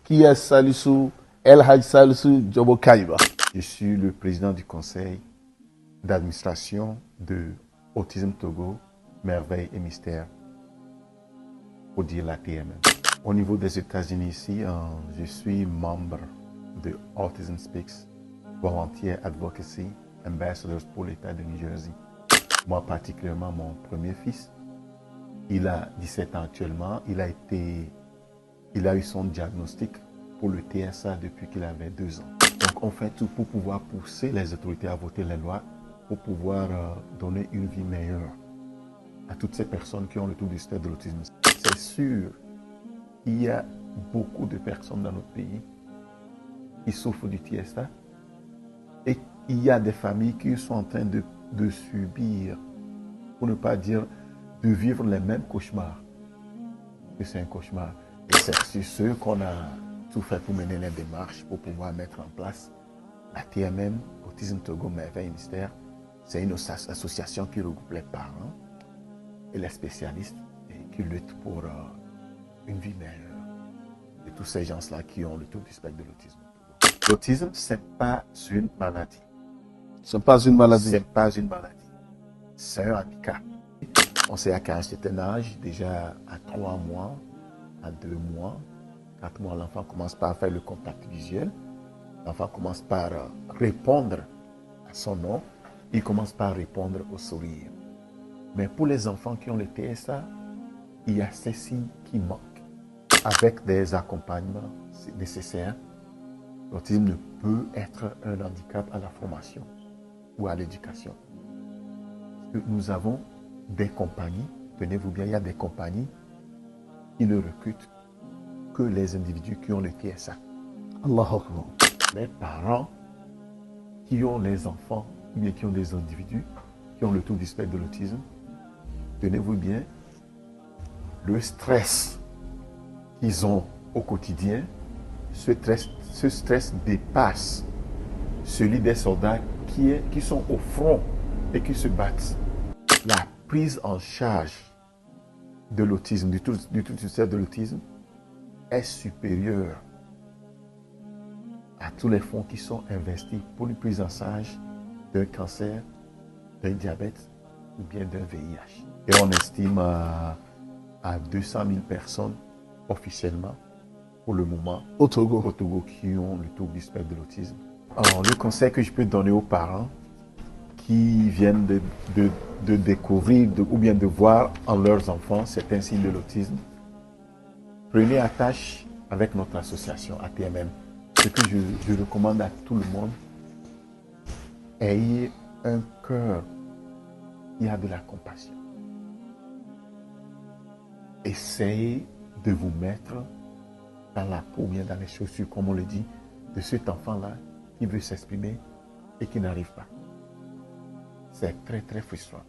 qui est Salisu El Hadj Salisu Diobo Kaiba. Je suis le président du conseil d'administration de Autisme Togo, Merveille et Mystère, pour dire la TMM. Au niveau des États-Unis ici, je suis membre de Autism Speaks, Volunteer Advocacy Ambassadors pour l'État de New Jersey. Moi particulièrement, mon premier fils, il a 17 ans actuellement, il a eu son diagnostic pour le TSA depuis qu'il avait 2 ans. Donc on fait tout pour pouvoir pousser les autorités à voter les lois, pour pouvoir donner une vie meilleure à toutes ces personnes qui ont le trouble du spectre de l'autisme. C'est sûr qu'il y a beaucoup de personnes dans notre pays qui souffrent du TSA et il y a des familles qui sont en train de subir, pour ne pas dire de vivre les mêmes cauchemars. Que c'est un cauchemar. Et c'est sûr qu'on a tout fait pour mener les démarches, pour pouvoir mettre en place la TMM, Autisme Togo, Merveille et Mystère. C'est une association qui regroupe les parents et les spécialistes et qui luttent pour une vie meilleure de tous ces gens-là qui ont le trouble du spectre de l'autisme. L'autisme, ce n'est pas une maladie. Ce n'est pas une maladie. Ce n'est pas une maladie. C'est un handicap. On sait qu'à un certain âge, déjà à 3 mois, à 2 mois, 4 mois, l'enfant commence par faire le contact visuel. L'enfant commence par répondre à son nom. Il commence par répondre au sourire. Mais pour les enfants qui ont le TSA, il y a ces signes qui manquent. Avec des accompagnements nécessaires, l'autisme ne peut être un handicap à la formation ou à l'éducation. Nous avons des compagnies, tenez-vous bien, il y a des compagnies qui ne recrutent que les individus qui ont le TSA. Allahu Akbar. Les parents qui ont les enfants, ou bien qui ont des individus qui ont le trouble du spectre de l'autisme, tenez-vous bien, le stress qu'ils ont au quotidien, ce stress dépasse celui des soldats qui sont au front et qui se battent. La prise en charge de l'autisme, du trouble du spectre de l'autisme, est supérieure à tous les fonds qui sont investis pour une prise en charge d'un cancer, d'un diabète ou bien d'un VIH. Et on estime à 200 000 personnes officiellement, pour le moment, Au Togo, qui ont le trouble du spectre de l'autisme. Alors, le conseil que je peux donner aux parents qui viennent de découvrir ou bien de voir en leurs enfants certains signes de l'autisme, prenez attache avec notre association ATMM. Ce que je recommande à tout le monde, ayez un cœur qui a de la compassion. Essayez de vous mettre dans la peau, bien dans les chaussures, comme on le dit, de cet enfant-là qui veut s'exprimer et qui n'arrive pas. C'est très, très frustrant.